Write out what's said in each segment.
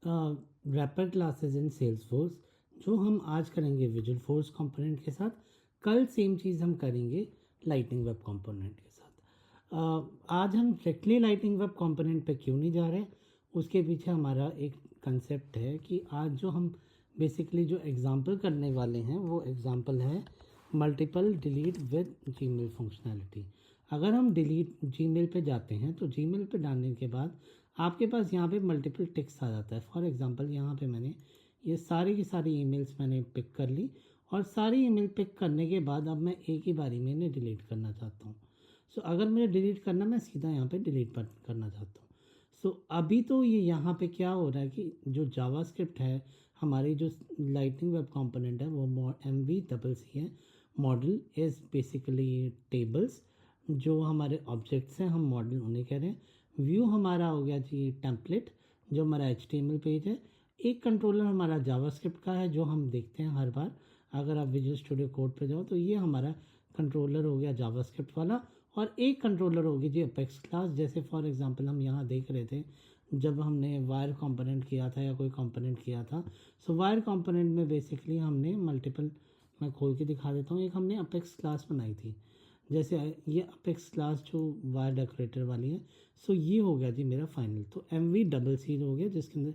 Wrapper classes in Salesforce, जो हम आज करेंगे विजुअल फोर्स कंपोनेंट के साथ, कल सेम चीज़ हम करेंगे लाइटनिंग वेब कंपोनेंट के साथ। आज हम डायरेक्टली लाइटनिंग वेब कंपोनेंट पे क्यों नहीं जा रहे, उसके पीछे हमारा एक कंसेप्ट है कि आज जो हम बेसिकली जो एग्जांपल करने वाले हैं वो एग्जांपल है multiple delete with Gmail functionality. अगर हम डिलीट जीमेल पे जाते हैं तो जीमेल पे डालने के बाद आपके पास यहाँ पे मल्टीपल टिक्स आ जाता है। फॉर एग्जांपल यहाँ पे मैंने ये सारी की सारी ईमेल्स मैंने पिक कर ली और सारी ईमेल पिक करने के बाद अब मैं एक ही बारी में इन्हें डिलीट करना चाहता हूँ। सो अगर मुझे डिलीट करना, मैं सीधा यहाँ पे डिलीट पर करना चाहता हूँ। सो अभी तो ये यहाँ पे क्या हो रहा है कि जो जावास्क्रिप्ट है, हमारी जो लाइटनिंग वेब कंपोनेंट है वो MV है। मॉडल इज़ बेसिकली टेबल्स, जो हमारे ऑब्जेक्ट्स हैं हम मॉडल उन्हें कह रहे हैं। व्यू हमारा हो गया जी टेम्पलेट, जो हमारा HTML पेज है। एक कंट्रोलर हमारा जावास्क्रिप्ट का है जो हम देखते हैं हर बार। अगर आप विजुअल स्टूडियो कोड पे जाओ तो ये हमारा कंट्रोलर हो गया जावास्क्रिप्ट वाला। और एक कंट्रोलर होगी जी अपेक्स क्लास। जैसे फॉर एग्जांपल हम यहाँ देख रहे थे जब हमने वायर कंपोनेंट किया था या कोई कंपोनेंट किया था। सो वायर कंपोनेंट में बेसिकली हमने मल्टीपल, मैं खोल के दिखा देता हूँ, एक हमने अपेक्स क्लास बनाई थी। जैसे ये अपेक्स क्लास जो वायर डेकोरेटर वाली है। सो ये हो गया जी मेरा फाइनल। तो MV हो गया, जिसके अंदर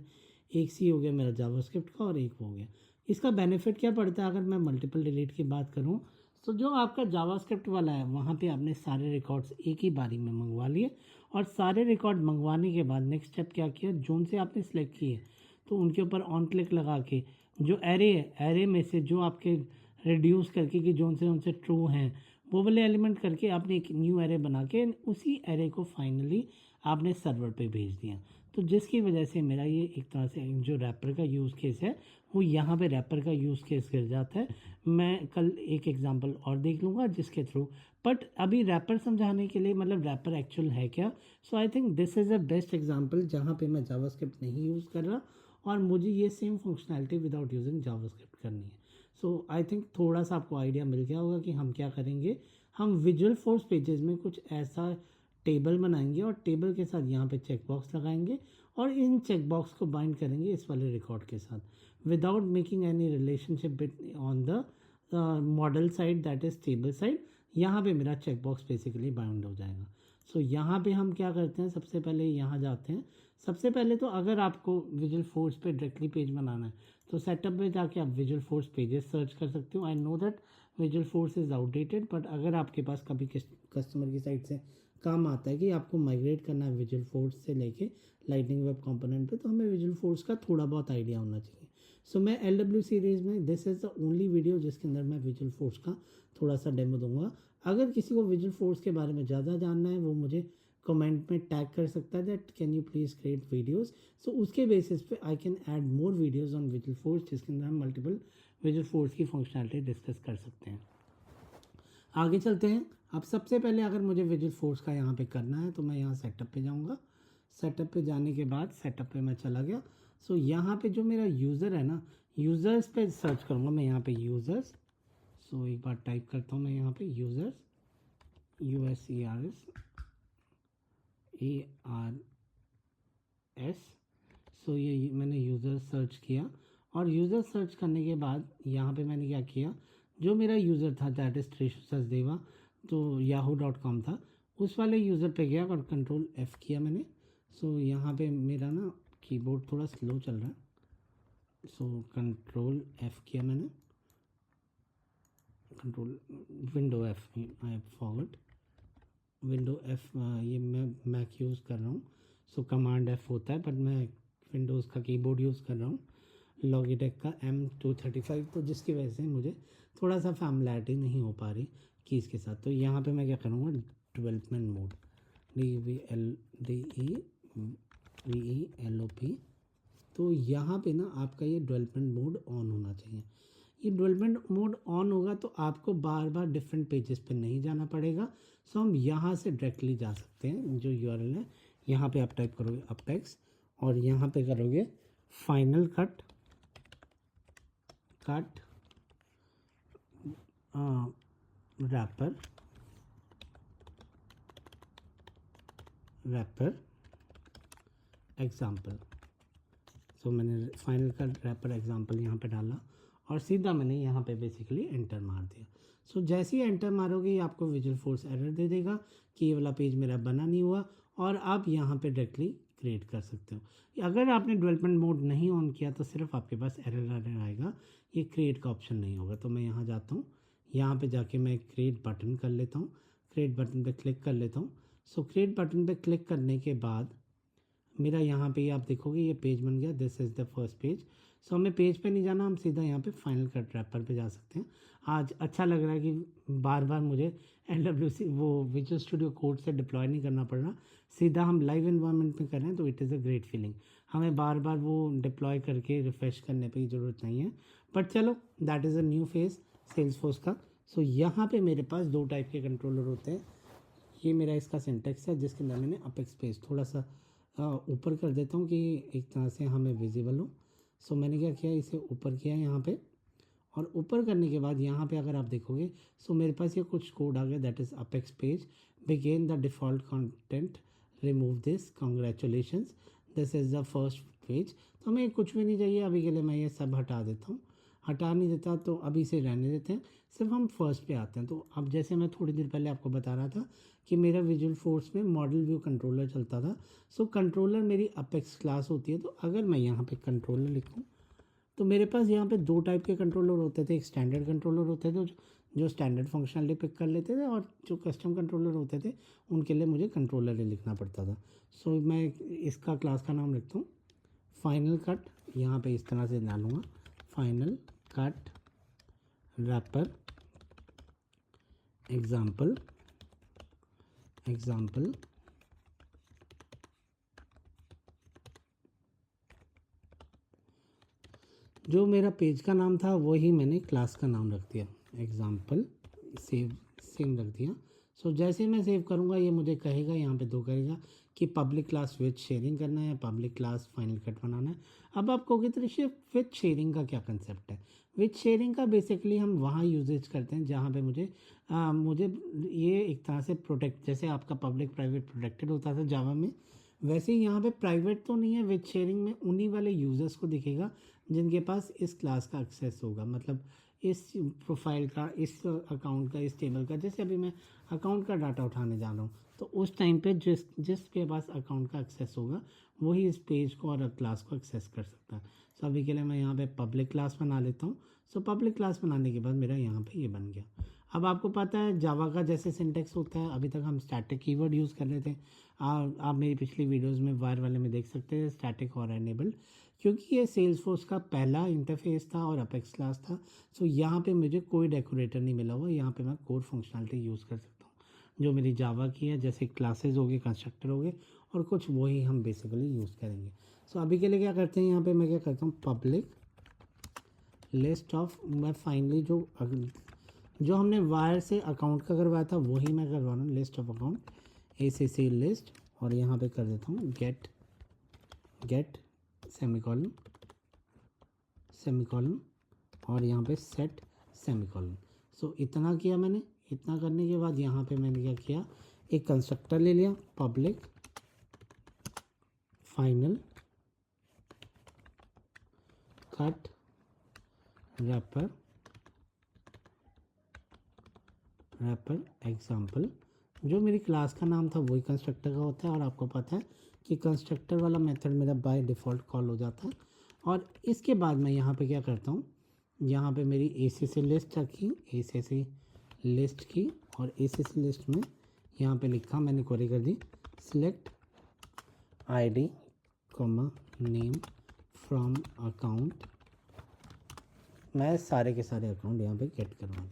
एक सी हो गया मेरा जावास्क्रिप्ट का और एक हो गया। इसका बेनिफिट क्या पड़ता है अगर मैं मल्टीपल डिलीट की बात करूँ? तो जो आपका जावास्क्रिप्ट वाला है वहाँ पे आपने सारे रिकॉर्ड्स एक ही बारी में मंगवा लिए और सारे रिकॉर्ड मंगवाने के बाद नेक्स्ट स्टेप क्या किया, जोन से आपने सेलेक्ट किए तो उनके ऊपर ऑन क्लिक लगा के जो एरे है, एरे में से जो आपके रिड्यूस करके कि जोन से उनसे ट्रू हैं वो वाले एलिमेंट करके आपने एक न्यू एरे बना के उसी एरे को फाइनली आपने सर्वर पे भेज दिया। तो जिसकी वजह से मेरा ये एक तरह से जो रैपर का यूज़ केस है वो यहाँ पे रैपर का यूज़ केस गिर जाता है। मैं कल एक एग्जांपल और देख लूँगा जिसके थ्रू, बट अभी रैपर समझाने के लिए मतलब रैपर एक्चुअल है क्या। So I think this is a best example जहाँ पे मैं जावास्क्रिप्ट नहीं यूज़ कर रहा और मुझे ये same functionality without using JavaScript करनी है। सो आई थिंक थोड़ा सा आपको आइडिया मिल गया होगा कि हम क्या करेंगे। हम विजुअल फोर्स पेजेस में कुछ ऐसा टेबल बनाएंगे और टेबल के साथ यहाँ पे चेक बॉक्स लगाएंगे और इन चेक बॉक्स को बाइंड करेंगे इस वाले रिकॉर्ड के साथ without making any relationship on the model side, that is table side. यहाँ पे मेरा चेक बॉक्स बेसिकली बाइंड हो जाएगा। सो यहाँ पे हम क्या करते हैं, सबसे पहले यहाँ जाते हैं। सबसे पहले तो अगर आपको विजुअल फोर्स पे डायरेक्टली पेज बनाना है तो सेटअप में जाके आप विजुअल फोर्स पेजेस सर्च कर सकते हो। I know that visual force is outdated, but अगर आपके पास कभी कस्टमर की साइड से काम आता है कि आपको माइग्रेट करना है विजुअल फोर्स से लेके लाइटनिंग वेब कंपोनेंट पे, तो हमें विजुअल फोर्स का थोड़ा बहुत आइडिया होना चाहिए। सो मैं LW सीरीज़ में this is the only video जिसके अंदर मैं विजुअल फोर्स का थोड़ा सा डेमो दूंगा। अगर किसी को विजुअल फोर्स के बारे में ज़्यादा जानना है वो मुझे कमेंट में टैग कर सकता है that can you please create videos. So उसके बेसिस पे I can add more videos on Visualforce जिसके अंदर हम मल्टीपल विजुअल फोर्स की फंक्शनैलिटी डिस्कस कर सकते हैं। आगे चलते हैं। अब सबसे पहले अगर मुझे विजुअल फोर्स का यहाँ पे करना है तो मैं यहाँ सेटअप पे जाऊँगा। सेटअप पे जाने के बाद सेटअप पे मैं चला गया। सो यहाँ पे जो मेरा यूज़र है ना, यूज़र्स पे सर्च करूँगा मैं यहाँ पे यूज़र्स। सो एक बार टाइप करता हूँ मैं यहाँ पे यूज़र्स, USERS। सो ये मैंने यूज़र सर्च किया और यूज़र सर्च करने के बाद यहाँ पे मैंने क्या किया, जो मेरा यूज़र था दैट इज़ त्रिशु सचदेवा, तो yahoo.com था, उस वाले यूज़र पे गया और कंट्रोल F किया मैंने। सो यहाँ पे मेरा ना कीबोर्ड थोड़ा स्लो चल रहा है। सो कंट्रोल F किया मैंने, control window F, I forward window F। ये मैं मैक यूज़ कर रहा हूँ। सो कमांड F होता है, बट मैं विंडोज़ का कीबोर्ड यूज़ कर रहा हूँ, लॉगिटेक का M235, तो जिसकी वजह से मुझे थोड़ा सा फैमिलियरिटी नहीं हो पा रही कीज़ के साथ। तो यहाँ पे मैं क्या करूँगा, डेवलपमेंट मोड DEVELOP। तो यहाँ पे ना आपका ये डेवलपमेंट मोड ऑन होना चाहिए। ये डेवलपमेंट मोड ऑन होगा तो आपको बार बार डिफरेंट पेजेस पे नहीं जाना पड़ेगा। सो हम यहाँ से डायरेक्टली जा सकते हैं। जो URL है यहाँ पे आप टाइप करोगे अपेक्स और यहाँ पे करोगे फाइनल कट रैपर एग्जाम्पल। सो मैंने फाइनल कट रैपर एग्जांपल यहाँ पे डाला और सीधा मैंने यहाँ पे बेसिकली एंटर मार दिया। सो जैसे ही एंटर मारोगे ये आपको विजुअल फोर्स एरर दे देगा कि ये वाला पेज मेरा बना नहीं हुआ, और आप यहाँ पे डायरेक्टली क्रिएट कर सकते हो। अगर आपने डेवलपमेंट मोड नहीं ऑन किया तो सिर्फ आपके पास एरर आएगा, ये क्रिएट का ऑप्शन नहीं होगा। तो मैं यहाँ जाता हूँ, यहाँ पे जाके मैं क्रिएट बटन कर लेता हूँ, क्रिएट बटन पे क्लिक कर लेता हूँ। सो क्रिएट बटन पे क्लिक करने के बाद मेरा यहाँ पे आप देखोगे ये पेज बन गया, this is the first page. So हमें पेज पे नहीं जाना, हम सीधा यहाँ पे फाइनल कट रैपर पे जा सकते हैं। आज अच्छा लग रहा है कि बार बार मुझे LWC वो विजुअल स्टूडियो कोड से डिप्लॉय नहीं करना पड़ रहा, सीधा हम लाइव इन्वायरमेंट में कर रहे हैं, तो it is a great feeling. हमें बार बार वो डिप्लॉय करके रिफ्रेश करने की ज़रूरत नहीं है। बट चलो, that is a new phase Salesforce का। सो यहाँ पे मेरे पास 2 टाइप के कंट्रोलर होते हैं। ये मेरा इसका सिंटेक्स है जिसके अंदर मैंने अपेक्स पेज थोड़ा सा ऊपर कर देता हूँ कि एक तरह से हमें विजिबल हो। सो मैंने क्या किया, इसे ऊपर किया यहाँ पे, और ऊपर करने के बाद यहाँ पे अगर आप देखोगे सो मेरे पास ये कुछ कोड आ गया, that is Apex page begin the default content, remove this, congratulations, this is the first page. तो हमें कुछ भी नहीं चाहिए अभी के लिए, मैं ये सब हटा देता हूँ। हटा नहीं देता तो अभी इसे रहने देते हैं, सिर्फ हम फर्स्ट पे आते हैं। तो अब जैसे मैं थोड़ी देर पहले आपको बता रहा था कि मेरा विजुअल फोर्स में मॉडल व्यू कंट्रोलर चलता था। सो कंट्रोलर मेरी अपेक्स क्लास होती है। तो अगर मैं यहाँ पे कंट्रोलर लिखूँ तो मेरे पास यहाँ पे 2 टाइप के कंट्रोलर होते थे। एक स्टैंडर्ड कंट्रोलर होते थे जो स्टैंडर्ड फंक्शनलिटी पिक कर लेते थे, और जो कस्टम कंट्रोलर होते थे उनके लिए मुझे कंट्रोलर ही लिखना पड़ता था। सो मैं इसका क्लास का नाम लिखता हूँ फाइनल कट, यहाँ पे इस तरह से डालूँगा, फाइनल कट रैपर एग्जाम्पल जो मेरा पेज का नाम था वही मैंने क्लास का नाम रख दिया, एग्जाम्पल सेम रख दिया। सो जैसे मैं सेव करूँगा ये मुझे कहेगा, यहाँ पे 2 करेगा कि पब्लिक क्लास विथ शेयरिंग करना है, पब्लिक क्लास फाइनल कट बनाना है। अब आप कहोगे तो विथ शेयरिंग का क्या कंसेप्ट है? विथ शेयरिंग का बेसिकली हम वहाँ यूजेज करते हैं जहाँ पे मुझे ये एक तरह से प्रोटेक्ट, जैसे आपका पब्लिक प्राइवेट प्रोटेक्टेड होता था जावा में, वैसे ही यहाँ पे प्राइवेट तो नहीं है। विथ शेयरिंग में उन्हीं वाले यूज़र्स को दिखेगा जिनके पास इस क्लास का एक्सेस होगा, मतलब इस प्रोफाइल का, इस अकाउंट का, इस टेबल का। जैसे अभी मैं अकाउंट का डाटा उठाने जा रहा हूँ तो उस टाइम पे जिसके पास अकाउंट का एक्सेस होगा वही इस पेज को और क्लास को एक्सेस कर सकता है। सो अभी के लिए मैं यहाँ पे पब्लिक क्लास बना लेता हूँ। सो पब्लिक क्लास बनाने के बाद मेरा यहाँ पे ये बन गया। अब आपको पता है जावा का जैसे सिंटेक्स होता है, अभी तक हम स्टैटिक कीवर्ड यूज़ कर रहे थे। आप मेरी पिछली वीडियोस में वायर वाले में देख सकते हैं स्टैटिक और एनेबल्ड, क्योंकि ये सेल्सफोर्स का पहला इंटरफेस था और अपेक्स क्लास था। सो यहाँ पे मुझे कोई डेकोरेटर नहीं मिला हुआ, यहाँ पे मैं कोर फंक्शनलिटी यूज़ कर सकता हूँ जो मेरी जावा की है, जैसे क्लासेज हो गए, कंस्ट्रक्टर हो गए, और कुछ वही हम बेसिकली यूज़ करेंगे। सो अभी के लिए क्या करते हैं, यहाँ पे मैं क्या करता हूँ, पब्लिक लिस्ट ऑफ, मैं फाइनली जो हमने वायर से अकाउंट का करवाया था वही मैं करवा रहा हूँ, list of account ACC list, और यहाँ पे कर देता हूँ गेट सेमीकॉलन और यहाँ पे सेट सेमीकॉलन। सो इतना किया मैंने। इतना करने के बाद यहाँ पे मैंने क्या किया, एक कंस्ट्रक्टर ले लिया, public final cut wrapper example. जो मेरी क्लास का नाम था वही कंस्ट्रक्टर का होता है, और आपको पता है कि कंस्ट्रक्टर वाला मेथड मेरा बाय डिफ़ॉल्ट कॉल हो जाता है। और इसके बाद मैं यहाँ पे क्या करता हूँ, यहाँ पे मेरी ACC लिस्ट रखी, ACC लिस्ट की, और ACC लिस्ट में यहाँ पे लिखा, मैंने क्वेरी कर दी, select ID, name from account. मैं सारे के सारे अकाउंट यहाँ पे गेट करवा दिया।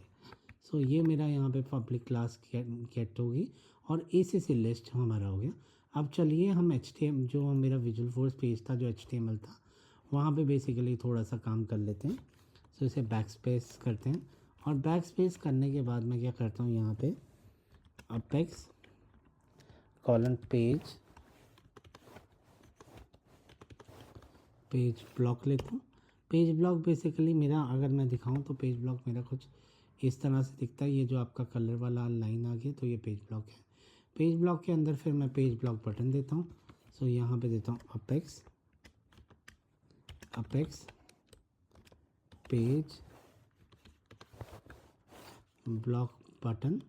सो ये मेरा यहाँ पे पब्लिक क्लास गेट होगी और ACC लिस्ट हमारा हो गया। अब चलिए हम जो मेरा विजुअल फोर्स पेज था, जो HTML था, वहाँ पे बेसिकली थोड़ा सा काम कर लेते हैं। सो इसे बैक स्पेस करते हैं, और बैक स्पेस करने के बाद मैं क्या करता हूँ, यहाँ पे अपेक्स कॉलन पेज ब्लॉक लेता हूँ। पेज ब्लॉक बेसिकली मेरा, अगर मैं दिखाऊँ तो पेज ब्लॉक मेरा कुछ इस तरह से दिखता है। ये जो आपका कलर वाला लाइन आ गया तो ये पेज ब्लॉक है। पेज ब्लॉक के अंदर फिर मैं पेज ब्लॉक बटन देता हूँ। सो यहाँ पे देता हूँ apex apex page block button,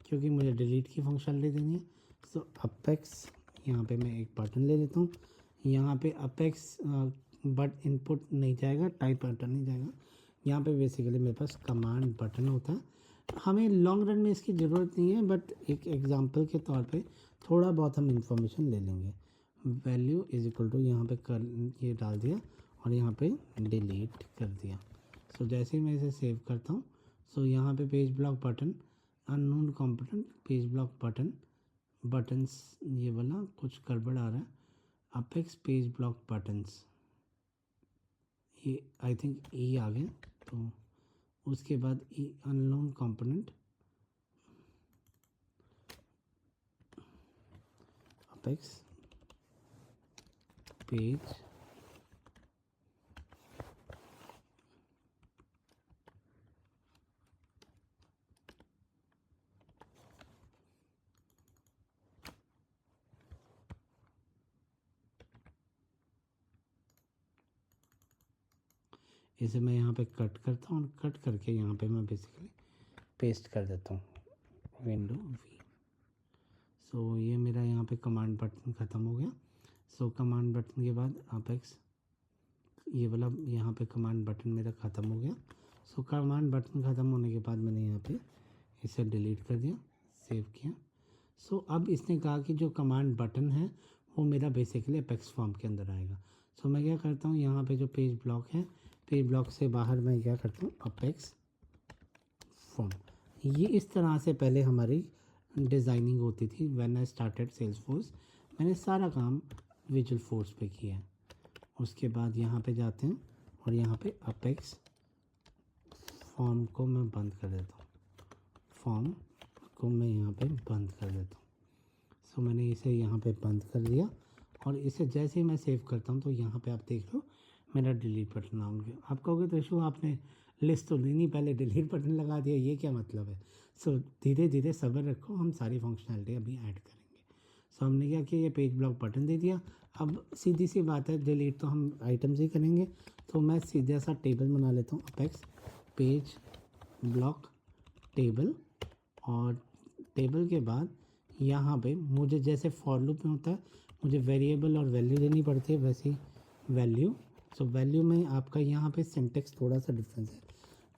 क्योंकि मुझे डिलीट की फंक्शनलिटी देनी है। सो अपेक्स, यहाँ पे मैं एक बटन ले लेता हूँ। यहाँ पे अपेक्स बट इनपुट नहीं जाएगा, टाइप बटन नहीं जाएगा। यहाँ पे बेसिकली मेरे पास कमांड बटन होता है। हमें लॉन्ग रन में इसकी ज़रूरत नहीं है, बट एक एग्जांपल के तौर पे थोड़ा बहुत हम इंफॉर्मेशन ले लेंगे। वैल्यू इज इक्वल टू, यहाँ पे कर ये डाल दिया और यहाँ पे डिलीट कर दिया। सो जैसे ही मैं इसे सेव करता हूँ, सो यहाँ पे page block button, unknown component page block button, buttons ये वाला कुछ गड़बड़ आ रहा है। अपेक्स पेज ब्लॉक बटन्स, ये आई थिंक ई आ गया। तो उसके बाद ई अननोन कंपोनेंट अपेक्स पेज इसे मैं यहाँ पे कट करता हूँ और कट करके यहाँ पे मैं बेसिकली पेस्ट कर देता हूँ विंडो वी। सो ये मेरा यहाँ पे कमांड बटन ख़त्म हो गया। सो कमांड बटन के बाद अपेक्स, ये वाला यहाँ पे कमांड बटन मेरा ख़त्म हो गया। सो कमांड बटन ख़त्म होने के बाद मैंने यहाँ पे इसे डिलीट कर दिया, सेव किया। सो अब इसने कहा कि जो कमांड बटन है वो मेरा बेसिकली अपेक्स फॉर्म के अंदर आएगा। सो मैं क्या करता हूँ, यहाँ पे जो पेज ब्लॉक है, पेज ब्लॉक से बाहर मैं क्या करता हूँ, अपेक्स फॉर्म। ये इस तरह से पहले हमारी डिज़ाइनिंग होती थी। व्हेन आई स्टार्टेड सेल्सफोर्स, मैंने सारा काम विजुअल फोर्स पे किया है। उसके बाद यहाँ पे जाते हैं और यहाँ पे अपेक्स फॉर्म को मैं बंद कर देता हूँ, फॉर्म को मैं यहाँ पे बंद कर देता हूँ। सो मैंने इसे यहाँ पे बंद कर दिया और इसे जैसे ही मैं सेव करता हूँ तो यहाँ पे आप देख लो मेरा डिलीट बटन आ गया। आप कहोगे तो इशू आपने लिस्ट तो नहीं पहले डिलीट बटन लगा दिया, ये क्या मतलब है। सो धीरे धीरे सब्र रखो, हम सारी फंक्शनैलिटी अभी ऐड करेंगे। सो हमने क्या किया, ये पेज ब्लॉक बटन दे दिया। अब सीधी सी बात है, डिलीट तो हम आइटम से ही करेंगे। तो मैं सीधा सा टेबल बना लेता हूँ, अपेक्स पेज ब्लॉक टेबल, और टेबल के बाद यहाँ पे मुझे जैसे फॉर लूप में होता है मुझे वेरिएबल और वैल्यू देनी पड़ती है, वैसे ही वैल्यू। सो वैल्यू में आपका यहाँ पे सिंटेक्स थोड़ा सा डिफरेंस है।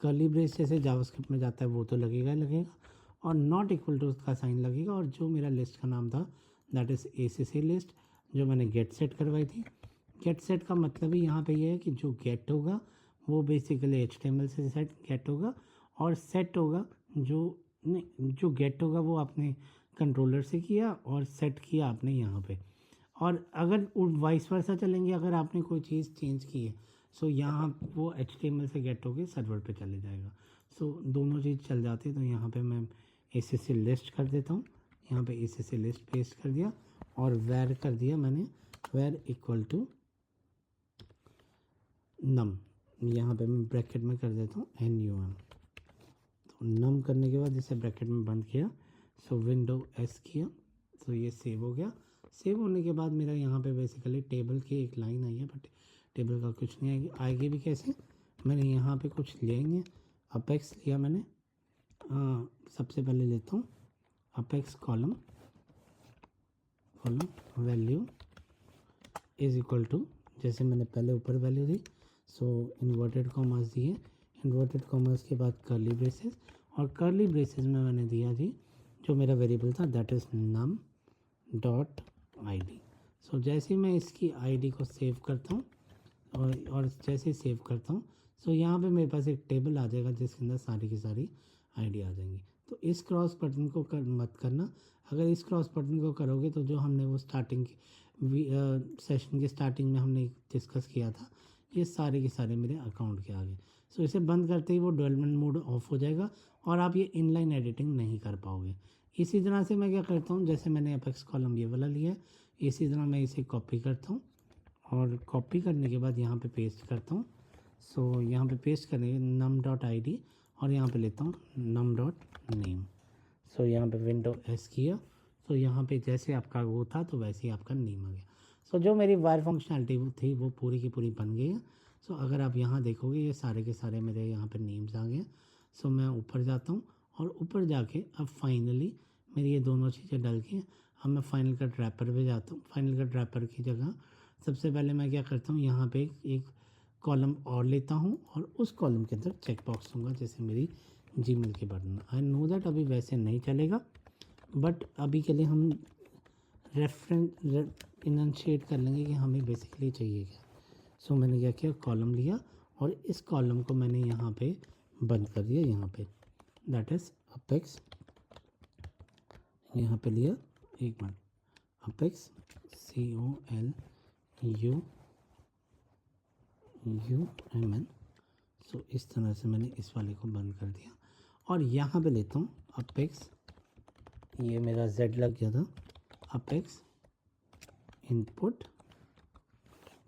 कर्ली ब्रेस जैसे जावास्क्रिप्ट में जाता है वो तो लगेगा ही लगेगा, और नॉट इक्वल टू उसका साइन लगेगा। और जो मेरा लिस्ट का नाम था दैट इज़ ACC लिस्ट, जो मैंने गेट सेट करवाई थी। गेट सेट का मतलब ही यहाँ पे ये है कि जो गेट होगा वो बेसिकली HTML से सेट गेट होगा, और सेट होगा जो नहीं, जो गेट होगा वो आपने कंट्रोलर से किया और सेट किया आपने यहाँ पे। और अगर वाइस वर्सा चलेंगे, अगर आपने कोई चीज़ चेंज की है सो यहाँ वो HTML से गेट होके सर्वर पे चले जाएगा। सो दोनों चीज़ चल जाती है। तो यहाँ पे मैं ACC लिस्ट कर देता हूँ, यहाँ पे ACC लिस्ट पेस्ट कर दिया और वैर कर दिया मैंने, वैर इक्वल टू नम, यहाँ पे मैं ब्रैकेट में कर देता हूँ NUM। तो नम करने के बाद इसे ब्रैकेट में बंद किया, सो विंडो S किया, तो ये सेव हो गया। सेव होने के बाद मेरा यहाँ पे बेसिकली टेबल की एक लाइन आई है, बट टेबल का कुछ नहीं आएगी। आएगी भी कैसे, मैंने यहाँ पे कुछ लेंगे, अपेक्स लिया मैंने, सबसे पहले लेता हूँ Apex column, column value is equal to, जैसे मैंने पहले ऊपर वैल्यू दी, सो इन्वर्टेड कॉमर्स दिए, इन्वर्टेड कॉमर्स के बाद कर्ली ब्रेसेस, और कर्ली ब्रेसेस में मैंने दिया जी जो मेरा वेरिएबल था that is num dot ID। So जैसे ही मैं इसकी ID को सेव करता हूँ और जैसे ही सेव करता हूँ, सो यहाँ पे मेरे पास एक टेबल आ जाएगा जिसके अंदर सारी की सारी ID आ जाएंगी। तो इस क्रॉस बटन को मत करना। अगर इस क्रॉस बटन को करोगे तो जो हमने वो स्टार्टिंग सेशन के स्टार्टिंग में हमने डिस्कस किया था, ये सारे के सारे मेरे अकाउंट के आगे। सो इसे बंद करते ही वो डेवलपमेंट मोड ऑफ हो जाएगा और आप ये इनलाइन एडिटिंग नहीं कर पाओगे। इसी तरह से मैं क्या करता हूँ, जैसे मैंने अपेक्स कॉलम ये वाला लिया है, इसी तरह मैं इसे कॉपी करता हूँ और कॉपी करने के बाद यहाँ पे पेस्ट करता हूँ। सो यहाँ पे पेस्ट करने num डॉट ID और यहाँ पे लेता हूँ num डॉट नेम। सो यहाँ पे विंडो S किया, तो यहाँ पे जैसे आपका वो था तो वैसे ही आपका नेम आ गया। सो जो मेरी वायर फंक्शनैलिटी थी वो पूरी की पूरी बन गई है। सो अगर आप यहाँ देखोगे ये सारे के सारे मेरे यहाँ पे नेम्स आ गए। सो मैं ऊपर जाता हूँ और ऊपर जाके अब फाइनली मेरी ये दोनों चीज़ें डल गई हैं। अब मैं फाइनल कट रैपर पे जाता हूँ। फाइनल कट रैपर की जगह सबसे पहले मैं क्या करता हूँ, यहाँ पे एक कॉलम और लेता हूँ और उस कॉलम के अंदर चेक बॉक्स दूँगा, जैसे मेरी जीमेल के बटन। आई नो दैट अभी वैसे नहीं चलेगा, बट अभी के लिए हम रेफरेंस इनशिएट कर लेंगे कि हमें बेसिकली चाहिए क्या। सो मैंने क्या किया, कॉलम लिया और इस कॉलम को मैंने यहाँ पे बंद कर दिया, यहाँ पे दैट इज़ अपेक्स। यहाँ पे लिया, एक मिनट, अपेक्स COLUMN। सो इस तरह से मैंने इस वाले को बंद कर दिया और यहाँ पे लेता हूँ अपेक्स, ये मेरा Z लग गया था, अपेक्स इनपुट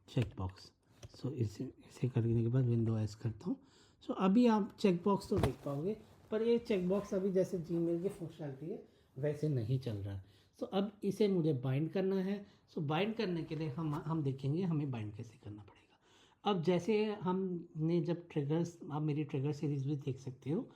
चेक बॉक्स। सो इसे करने के बाद विंडो एस करता हूँ। सो अभी आप चेक बॉक्स तो देख पाओगे, पर ये चेक बॉक्स अभी जैसे जीमेल की फंक्शनलिटी है वैसे नहीं चल रहा है। सो अब इसे मुझे बाइंड करना है। सो बाइंड करने के लिए हम देखेंगे हमें बाइंड कैसे करना पड़ेगा। अब जैसे हमने जब ट्रिगर्स, आप मेरी ट्रिगर सीरीज़ भी देख सकते हो,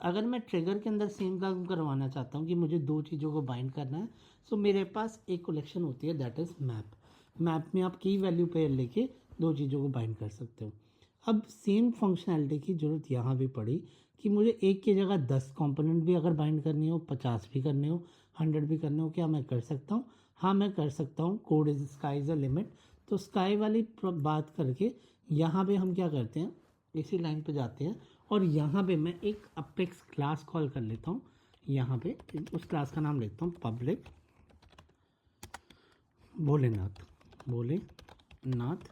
अगर मैं ट्रिगर के अंदर सेम काम करवाना चाहता हूँ कि मुझे दो चीज़ों को बाइंड करना है, सो मेरे पास एक कलेक्शन होती है दैट इज़ मैप। मैप में आप की वैल्यू पेयर लेके दो चीज़ों को बाइंड कर सकते हो। अब सेम फंक्शनैलिटी की ज़रूरत यहाँ भी पड़ी कि मुझे एक की जगह 10 कंपोनेंट भी अगर बाइंड करनी हो, 50 भी करने हो, 100 भी करने हो, क्या मैं कर सकता हूँ? हाँ, मैं कर सकता हूँ। Code is sky is a limit. तो स्काई वाली बात करके यहाँ पे हम क्या करते हैं, इसी लाइन पे जाते हैं और यहाँ पे मैं एक अपेक्स क्लास कॉल कर लेता हूँ। यहाँ पे उस क्लास का नाम लिखता हूँ पब्लिक भोलेनाथ, भोलेनाथ।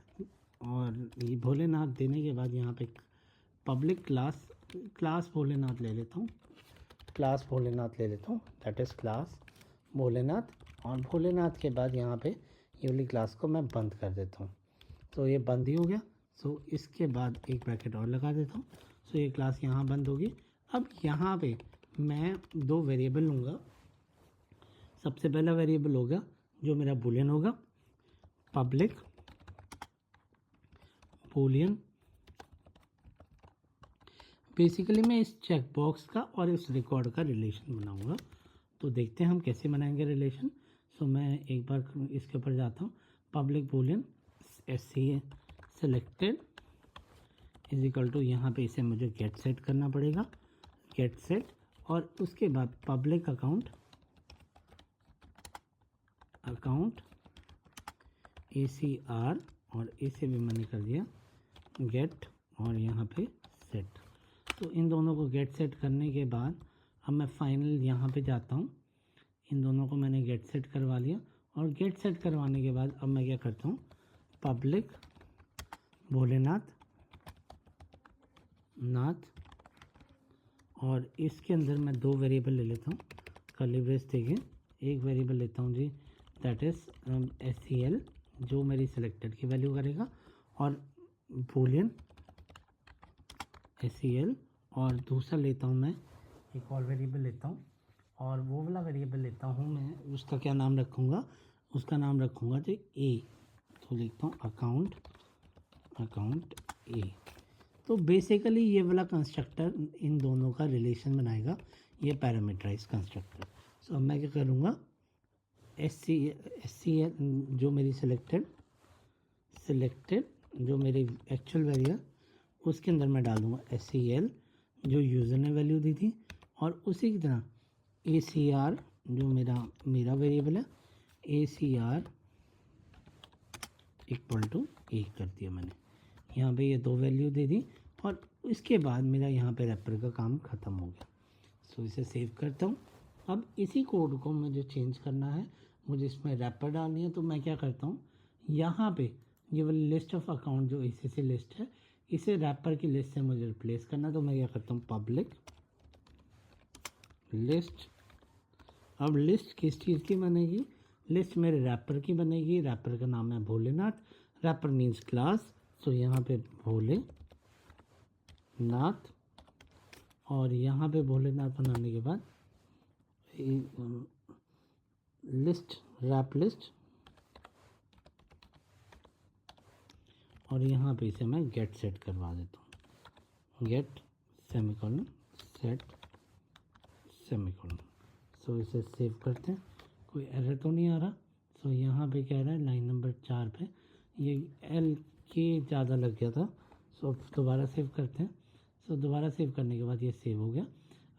और ये भोलेनाथ देने के बाद यहाँ पे पब्लिक क्लास भोलेनाथ ले लेता हूँ, क्लास भोलेनाथ ले लेता हूँ, दैट इज़ क्लास भोलेनाथ। और भोलेनाथ के बाद यहाँ पे ये वाली क्लास को मैं बंद कर देता हूँ। तो ये बंद ही हो गया। सो इसके बाद एक ब्रैकेट और लगा देता हूँ। सो ये क्लास यहाँ बंद होगी। अब यहाँ पे मैं दो वेरिएबल लूँगा। सबसे पहला वेरिएबल होगा जो मेरा बूलियन होगा, पब्लिक बूलियन। बेसिकली मैं इस चेक बॉक्स का और इस रिकॉर्ड का रिलेशन बनाऊंगा। तो देखते हैं हम कैसे बनाएंगे रिलेशन। सो मैं एक बार इसके ऊपर जाता हूँ, public boolean selected is equal to, यहाँ पे इसे मुझे गेट सेट करना पड़ेगा, गेट सेट। और उसके बाद पब्लिक अकाउंट ACR और इसे भी मैंने कर दिया गेट और यहाँ पे सेट। तो इन दोनों को गेट सेट करने के बाद अब मैं फाइनल यहाँ पे जाता हूँ। इन दोनों को मैंने गेट सेट करवा लिया और गेट सेट करवाने के बाद अब मैं क्या करता हूँ, पब्लिक भोलेनाथ और इसके अंदर मैं दो वेरिएबल ले लेता हूँ, कर्ली ब्रेस देखें, एक वेरिएबल लेता हूँ जी दैट इज़ SCL जो मेरी सिलेक्टेड की वैल्यू करेगा, और बूलियन SCL। और दूसरा लेता हूँ मैं एक और वेरिएबल लेता हूँ और वो वाला वेरिएबल लेता हूँ मैं, उसका क्या नाम रखूँगा, उसका नाम रखूँगा जी A। तो लिखता हूँ अकाउंट A। तो बेसिकली ये वाला कंस्ट्रक्टर इन दोनों का रिलेशन बनाएगा, ये पैरामीटराइज कंस्ट्रक्टर। सो अब मैं क्या करूँगा, SCL जो मेरी सिलेक्टेड जो मेरी एक्चुअल वैल्यू उसके अंदर मैं डाल दूँगा SCL जो यूज़र ने वैल्यू दी थी, और उसी की तरह ACR जो मेरा वेरिएबल है, ACR इक्वल टू 1 कर दिया मैंने। यहाँ पे ये दो वैल्यू दे दी और इसके बाद मेरा यहाँ पे रैपर का काम ख़त्म हो गया। सो इसे सेव करता हूँ। अब इसी कोड को मुझे चेंज करना है, मुझे इसमें रैपर डालनी है। तो मैं क्या करता हूँ, यहाँ पे ये वाली लिस्ट ऑफ अकाउंट जो ACC लिस्ट है, इसे रैपर की लिस्ट से मुझे रिप्लेस करना। तो मैं क्या करता हूँ, पब्लिक लिस्ट। अब लिस्ट किस चीज़ की बनेगी, लिस्ट मेरे रैपर की बनेगी। रैपर का नाम है भोलेनाथ, रैपर मीन्स क्लास। सो यहाँ पे भोलेनाथ और यहाँ पे भोलेनाथ बनाने के बाद लिस्ट रैप लिस्ट और यहाँ पे इसे मैं गेट सेट करवा देता हूँ, गेट सेमीकोलन सेट सेमीकोलन। सो इसे सेव करते हैं, कोई एरर तो नहीं आ रहा। सो यहाँ पे कह रहा है लाइन नंबर 4 पे ये एल के ज़्यादा लग गया था। सो अब दोबारा सेव करते हैं। सो दोबारा सेव करने के बाद ये सेव हो गया।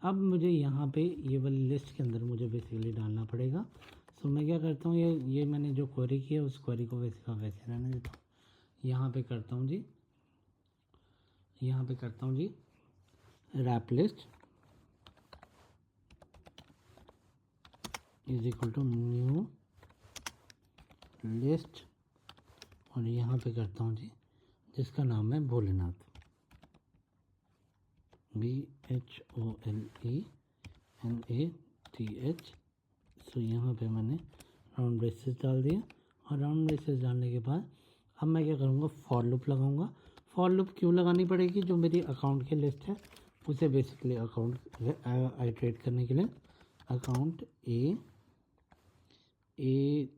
अब मुझे यहाँ पे ये वाली लिस्ट के अंदर मुझे बेसिकली डालना पड़ेगा। सो मैं क्या करता हूँ, ये मैंने जो क्वेरी की है उस क्वेरी को वैसे का वैसे रहने देता हूँ। यहाँ पे करता हूँ जी, यहाँ पे करता हूँ जी wrap list is equal to new list, और यहाँ पे करता हूँ जी जिसका नाम है भोलेनाथ, BHOLENATH। सो यहाँ पे मैंने राउंड ब्रेसेस डाल दिया, और राउंड ब्रेसेस डालने के बाद अब मैं क्या करूँगा, फॉर लूप लगाऊंगा। फॉर लूप क्यों लगानी पड़ेगी, जो मेरी अकाउंट की लिस्ट है उसे बेसिकली अकाउंट आइट्रेट करने के लिए अकाउंट ATY,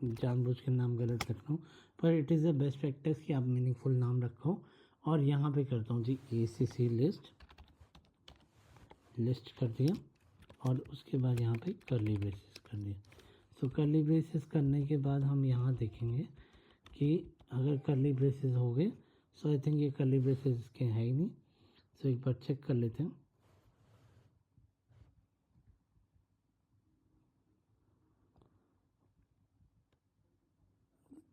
जानबूझ के नाम गलत रख रहा हूँ, पर it is the best practice कि आप मीनिंगफुल नाम रखो। और यहाँ पे करता हूँ जी ACC लिस्ट कर दिया, और उसके बाद यहाँ पे कर्ली ब्रेसेस कर दिया। सो कर्ली ब्रेसेस करने के बाद हम यहाँ देखेंगे कि अगर कर्ली ब्रेसेस हो गए, सो आई थिंक ये कर्ली ब्रेसेस के है ही नहीं। सो एक बार चेक कर लेते हैं।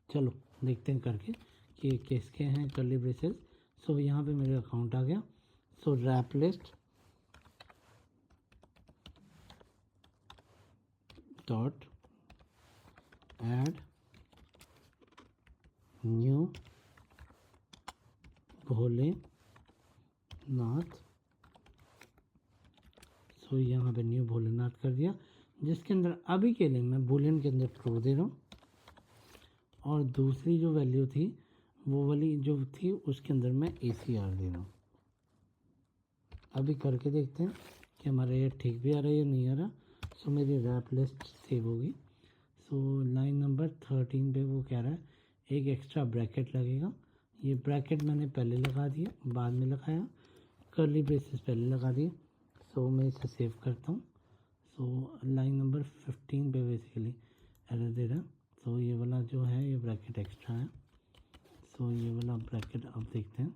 चलो देखते हैं करके कि ये किसके हैं कर्ली ब्रेसेस। सो यहाँ पे मेरे अकाउंट आ गया। So wrap list dot add new Bholenath. So यहाँ पे न्यू भोलेनाथ कर दिया, जिसके अंदर अभी के लिए मैं बूलियन के अंदर ट्रू दे रहा हूँ, और दूसरी जो वैल्यू थी वो वाली जो थी उसके अंदर मैं ACR दे रहा हूँ। अभी करके देखते हैं कि हमारा ये ठीक भी आ रहा है या नहीं आ रहा। सो मेरी रैप लिस्ट सेव होगी। सो लाइन नंबर 13 पे वो कह रहा है एक एक्स्ट्रा ब्रैकेट लगेगा। ये ब्रैकेट मैंने पहले लगा दिया, बाद में लगाया, कर्ली ब्रेसेस पहले लगा दिए। सो मैं इसे सेव करता हूँ। सो लाइन नंबर 15 पे बेसिकली एरर दे रहा है। सो ये वाला जो है ये ब्रैकेट एक्स्ट्रा है। सो ये वाला ब्रैकेट अब देखते हैं।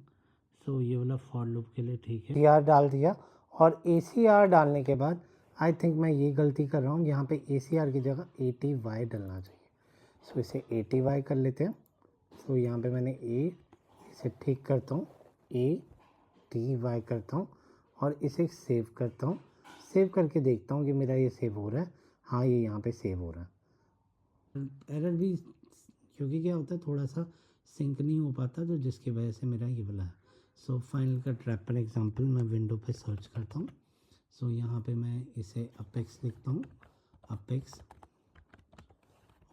सो ये वाला फॉर लूप के लिए ठीक है। ACR डाल दिया, और ACR डालने के बाद आई थिंक मैं ये गलती कर रहा हूँ, यहाँ पे ACR की जगह ATY डलना चाहिए। सो इसे ATY कर लेते हैं। सो यहाँ पे मैंने इसे ठीक करता हूँ, ATY करता हूँ, और इसे सेव करता हूँ। सेव करके देखता हूँ कि मेरा ये सेव हो रहा है। हाँ, ये यहाँ पे सेव हो रहा है। एरर भी क्योंकि क्या होता है, थोड़ा सा सिंक नहीं हो पाता, तो जिसकी वजह से मेरा ये वाला है। So final cut wrapper example मैं विंडो पे सर्च करता हूँ। सो यहाँ पे मैं इसे अपेक्स लिखता हूँ, Apex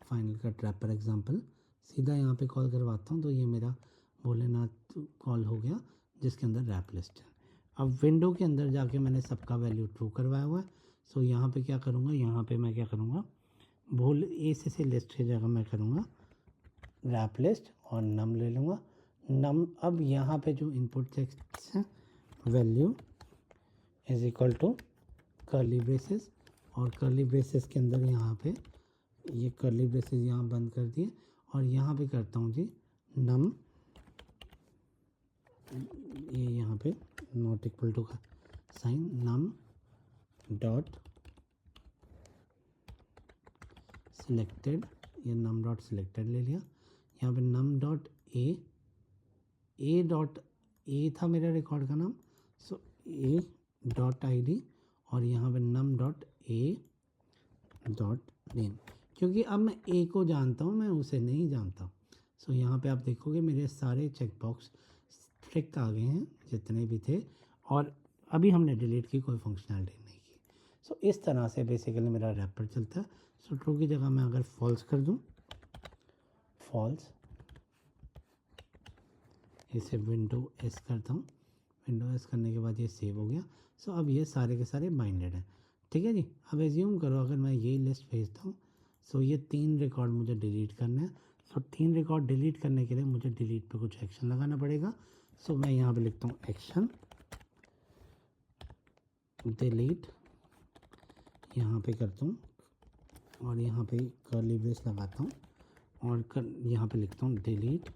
final cut wrapper example, सीधा यहाँ पे कॉल करवाता हूँ। तो ये मेरा भोलेनाथ कॉल हो गया, जिसके अंदर रैप लिस्ट है। अब विंडो के अंदर जाके मैंने सबका वैल्यू ट्रू करवाया हुआ है। सो यहाँ पे क्या करूँगा, यहाँ पे मैं क्या करूँगा, ACC लिस्ट की जगह मैं करूँगा रैप लिस्ट और नम ले लूँगा। नम अब यहाँ पे जो इनपुट टेक्स्ट है value is equal to curly braces, और कर्ली ब्रेसेस के अंदर यहाँ पे ये कर्ली ब्रेसेस यहाँ बंद कर दिए, और यहाँ पे करता हूँ जी नम, ये यहाँ पे नॉट इक्वल टू का साइन, नम डॉट सिलेक्टेड, ये नम डॉट सिलेक्टेड ले लिया। यहाँ पे num dot A dot A था मेरा रिकॉर्ड का नाम। सो ए डॉट ID, और यहाँ पे num dot A dot name, क्योंकि अब मैं ए को जानता हूँ, मैं उसे नहीं जानता। सो यहाँ पे आप देखोगे मेरे सारे चेक बॉक्स स्ट्रिक्ट आ गए हैं जितने भी थे, और अभी हमने डिलीट की कोई फंक्शनैलिटी नहीं की। सो इस तरह से बेसिकली मेरा रैपर चलता है। सो ट्रू की जगह मैं अगर फॉल्स कर दूँ, फॉल्स, इसे विंडो एस करता हूँ। विंडो एस करने के बाद ये सेव हो गया। सो अब ये सारे के सारे बाइंडेड हैं, ठीक है जी। अब एज्यूम करो अगर मैं ये लिस्ट भेजता हूँ, सो ये 3 रिकॉर्ड मुझे डिलीट करने हैं, सो 3 रिकॉर्ड डिलीट करने के लिए मुझे डिलीट पे कुछ एक्शन लगाना पड़ेगा। सो मैं यहाँ पे लिखता हूँ एक्शन डिलीट, यहाँ पे करता हूँ और यहाँ पे कर्ली ब्रेस लगाता हूँ और यहाँ पे लिखता हूँ डिलीट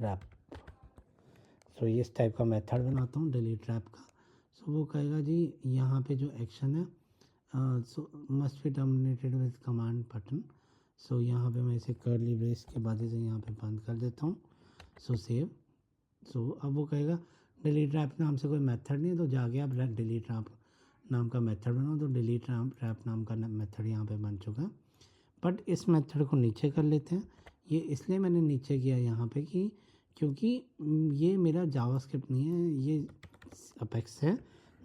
रैप। सो इस टाइप का मेथड बनाता हूँ डिलीट रैप का। सो वो कहेगा जी यहाँ पे जो एक्शन है so must be terminated with command button. So यहाँ पे मैं इसे कर्ली ब्रेस के बाद इसे यहाँ पे बंद कर देता हूँ। सो सेव। सो अब वो कहेगा डिलीट रैप नाम से कोई मेथड नहीं है, तो जाके आप डिलीट रैप नाम का मेथड बनाओ। तो डिलीट रैप नाम का मेथड यहाँ पे बन चुका है। बट इस मेथड को नीचे कर लेते हैं। ये इसलिए मैंने नीचे किया यहाँ पे कि क्योंकि ये मेरा जावास्क्रिप्ट नहीं है, ये अपेक्स है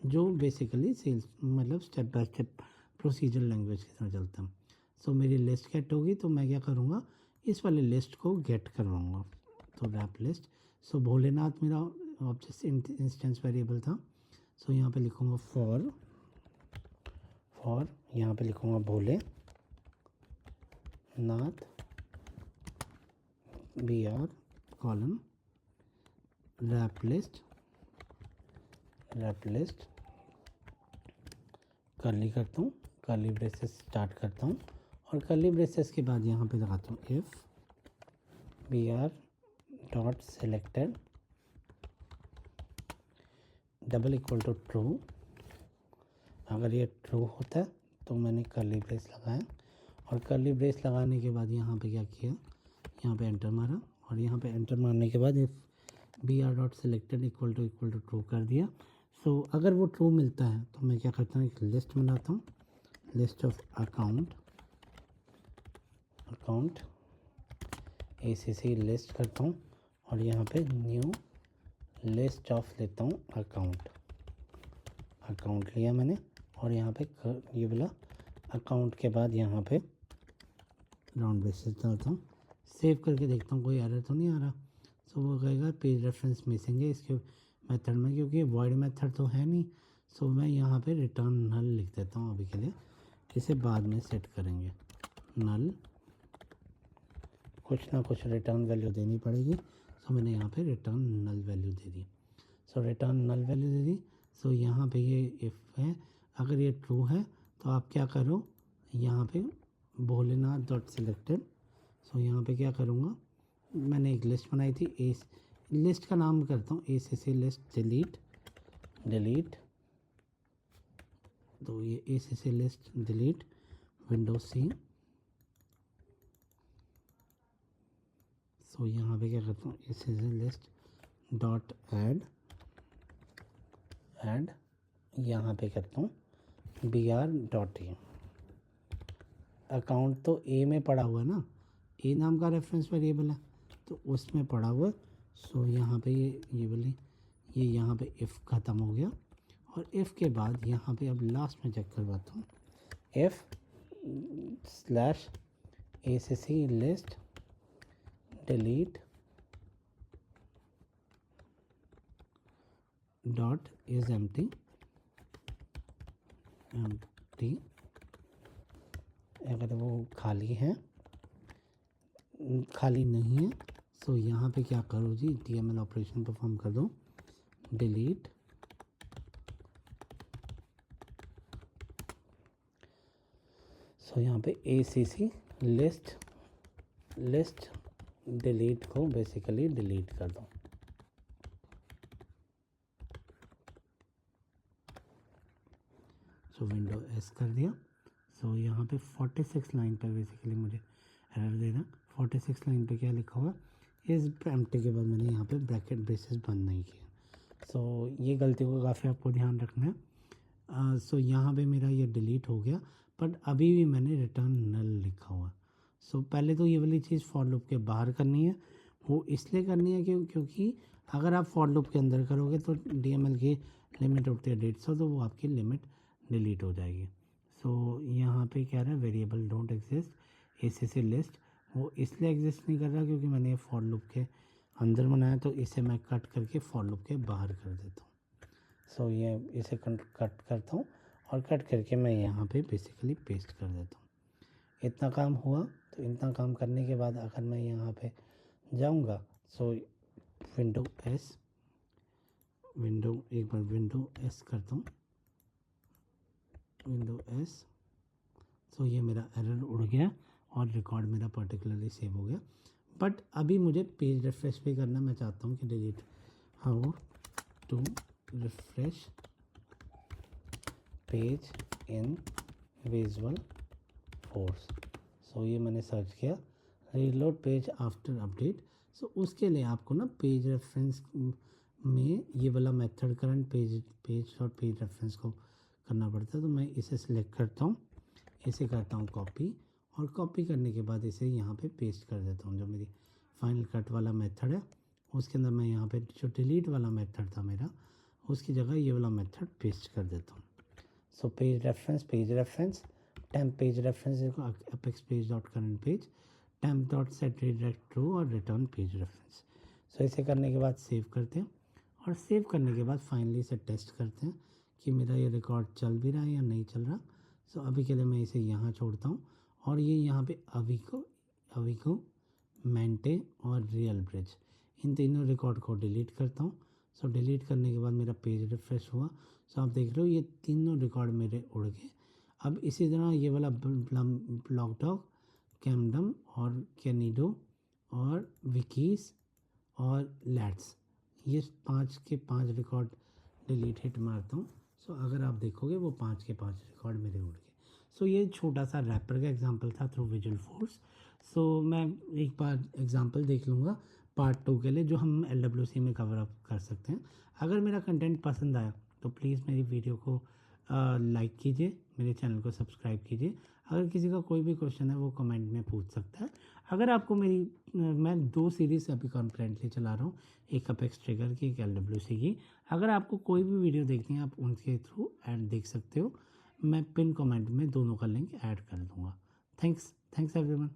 जो बेसिकली सेल्स मतलब step by step procedure language की तरह चलता है। सो मेरी लिस्ट गेट होगी तो मैं क्या करूँगा, इस वाले लिस्ट को गेट करवाऊँगा। तो रैप लिस्ट। सो भोलेनाथ मेरा ऑब्जेक्ट इंस्टेंस वेरिएबल था। सो यहाँ पे लिखूँगा फॉर यहाँ पे लिखूँगा Bhole Nath B R column wrap list curly करता हूँ, कर्ली ब्रेसेस स्टार्ट करता हूँ और कर्ली ब्रेसेस के बाद यहाँ पे लगाता हूँ if B R dot selected double equal to true. अगर ये ट्रू होता है तो मैंने कर्ली ब्रेस लगाया और कर्ली ब्रेस लगाने के बाद यहाँ पे क्या किया, यहाँ पे एंटर मारा और यहाँ पे एंटर मारने के बाद if B R dot selected equal to true कर दिया। सो अगर वो ट्रू मिलता है तो मैं क्या करता हूँ, एक लिस्ट बनाता हूँ, list of account ACC list करता हूँ और यहाँ पे न्यू लिस्ट ऑफ लेता हूँ अकाउंट लिया मैंने और यहाँ पे ये बोला अकाउंट के बाद यहाँ पे राउंड ब्रेसेस डालता हूँ। सेव करके देखता हूँ कोई एरर तो नहीं आ रहा। सो वो कहेगा पेज रेफरेंस मिसिंग है इसके मेथड में, क्योंकि वॉइड मेथड तो है नहीं। सो मैं यहाँ पे रिटर्न नल लिख देता हूँ अभी के लिए, इसे बाद में सेट करेंगे। नल कुछ ना कुछ रिटर्न वैल्यू देनी पड़ेगी। सो मैंने यहाँ पे रिटर्न नल वैल्यू दे दी। सो रिटर्न नल वैल्यू दे दी। सो यहाँ पे ये इफ़ है, अगर ये ट्रू है तो आप क्या करो, यहाँ पे भोलेनाथ डॉट सिलेक्टेड। सो यहाँ पे क्या करूँगा, मैंने एक लिस्ट बनाई थी, इस लिस्ट का नाम करता हूँ ACC लिस्ट डिलीट। तो ये ACC list delete Windows C। सो यहाँ पे क्या करता हूँ, ACC लिस्ट डॉट ऐड यहाँ पे करता हूँ BR डॉट ए। अकाउंट तो A में पड़ा हुआ है ना, A नाम का रेफरेंस वेरिएबल है तो उसमें पड़ा हुआ। सो यहाँ पे ये बोली ये यहाँ पे इफ़ ख़त्म हो गया और इफ़ के बाद यहाँ पे अब लास्ट में चेक करवाता हूँ, if slash ACC list delete dot is empty अगर वो खाली नहीं है। सो यहाँ पे क्या करो जी, TML ऑपरेशन परफॉर्म कर दो, डिलीट सो यहाँ पे ACC लिस्ट डिलीट को बेसिकली डिलीट कर दो। सो विंडो एस कर दिया। सो यहाँ पे 46 लाइन पर बेसिकली मुझे एरर देना। 46 लाइन पे क्या लिखा हुआ, इस एम्प्टी के बाद मैंने यहाँ पे ब्रैकेट ब्रेसेस बंद नहीं किया। सो ये गलती को काफ़ी आपको ध्यान रखना है। सो यहाँ पे मेरा ये डिलीट हो गया बट अभी भी मैंने रिटर्न नल लिखा हुआ। सो पहले तो ये वाली चीज़ फॉर लूप के बाहर करनी है। वो इसलिए करनी है क्योंकि अगर आप फॉर लूप के अंदर करोगे तो DML की लिमिट उठती है 150, तो वो आपकी लिमिट डिलीट हो जाएगी। सो यहाँ पे क्या रहा है, variable don't exist ACC list, वो इसलिए एग्जिस्ट नहीं कर रहा क्योंकि मैंने ये फॉर लूप के अंदर बनाया, तो इसे मैं कट करके फॉर लूप के बाहर कर देता हूँ। सो ये इसे कट करता हूँ और कट करके मैं यहाँ पे बेसिकली पेस्ट कर देता हूँ। इतना काम हुआ तो इतना काम करने के बाद अगर मैं यहाँ पे जाऊँगा, सो विंडो एस करता हूँ, विंडो एस। सो ये मेरा एरर उड़ गया और रिकॉर्ड मेरा पर्टिकुलरली सेव हो गया। बट अभी मुझे पेज रिफ्रेश भी करना, मैं चाहता हूँ कि delete, how to refresh page in Visualforce। So ये मैंने सर्च किया, reload page after update. So उसके लिए आपको ना पेज रेफरेंस में ये वाला मेथड करंट पेज और पेज रेफरेंस को करना पड़ता है। तो मैं इसे सिलेक्ट करता हूँ, इसे करता हूँ कॉपी, और कॉपी करने के बाद इसे यहाँ पे पेस्ट कर देता हूँ। जो मेरी फाइनल कट वाला मेथड है उसके अंदर मैं यहाँ पे जो डिलीट वाला मेथड था मेरा, उसकी जगह ये वाला मेथड पेस्ट कर देता हूँ। So page reference temp page reference apex page dot current page temp dot set redirect true और return पेज रेफरेंस। सो इसे करने के बाद सेव करते हैं, और सेव करने के बाद फाइनली इसे टेस्ट करते हैं कि मेरा ये रिकॉर्ड चल भी रहा है या नहीं चल रहा। सो अभी के लिए मैं इसे यहाँ छोड़ता हूँ, और ये यहाँ पे अविको मेंटे और रियल ब्रिज, इन तीनों रिकॉर्ड को डिलीट करता हूँ। सो डिलीट करने के बाद मेरा पेज रिफ्रेश हुआ। सो आप देख रहे हो ये तीनों रिकॉर्ड मेरे उड़ गए। अब इसी तरह ये वाला ब्लॉक डॉग, कैमडम और कैनिडो और विकीज और लैट्स, ये 5 के 5 रिकॉर्ड डिलीट हिट मारता हूँ। सो अगर आप देखोगे वो 5 के 5 रिकॉर्ड मेरे उड़ गए। सो ये छोटा सा रैपर का एग्जांपल था थ्रू विजुअलफोर्स। सो मैं एक बार एग्जांपल देख लूँगा पार्ट 2 के लिए, जो हम LWC में कवर अप कर सकते हैं। अगर मेरा कंटेंट पसंद आया तो प्लीज़ मेरी वीडियो को लाइक कीजिए, मेरे चैनल को सब्सक्राइब कीजिए। अगर किसी का कोई भी क्वेश्चन है वो कमेंट में पूछ सकता है। अगर आपको मैं 2 सीरीज़ अभी कॉन्फ्रेंटली चला रहा हूँ, एक अपेक्स ट्रिगर की, एक LWC की। अगर आपको कोई भी वीडियो देखनी है आप उनके थ्रू ऐड देख सकते हो। मैं पिन कमेंट में दोनों का लिंक ऐड कर दूँगा। Thanks everyone.